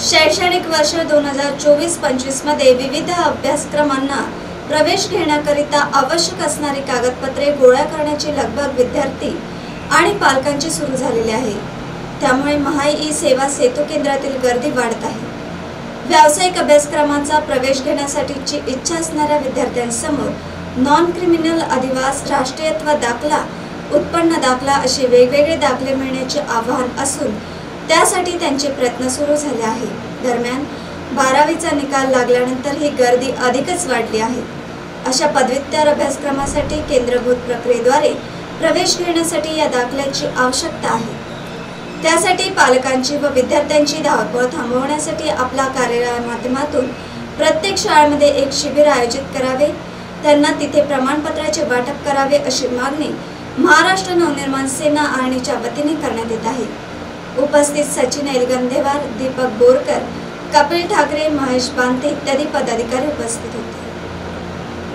शैक्षणिक वर्ष 2024-25 मध्ये विविध अभ्यासक्रमांना प्रवेश घेण्याकरिता आवश्यक असणारी कागदपत्रे गोळा करण्याची लगबग विद्यार्थी आणि पालकांची सुरू झालेली आहे। त्यामुळे महाई सेवा सेतू केंद्रातील गर्दी वाढत आहे। व्यावसायिक अभ्यासक्रमांचा प्रवेश घेण्यासाठीची इच्छा असणाऱ्या विद्यार्थ्यांसमोर नॉन क्रिमिनल अधिवास, राष्ट्रीयत्व दाखला, उत्पन्न दाखला असे वेगवेगळे दाखले मिळण्याचे आव्हान असून त्यासाठी त्यांचे प्रयत्न सुरू झाले आहे। दरम्यान 12वीचा निकाल लागल्यानंतर ही गर्दी अधिकच वाढली आहे। अशा पदव्युत्तर अभ्यासक्रमासाठी केंद्रभूत प्रक्रियेद्वारे प्रवेश घेण्यासाठी या दाखल्याची आवश्यकता आहे। त्यासाठी पालकांची व विद्यार्थ्यांची धावपळ थांबवण्यासाठी आपल्या कार्यालयाच्या माध्यमातून प्रत्येक शाळेमध्ये एक शिबिर आयोजित करावे, त्यांना तिथे प्रमाणपत्राचे वाटप करावे अशी मागणी महाराष्ट्र नवनिर्माण सेना आर्णीच्या वतीने करण्यात येत आहे। उपस्थित सचिन एलगंदेवार, दीपक बोरकर, कपिल ठाकरे, महेश बांते इत्यादी पदाधिकारी उपस्थित होते।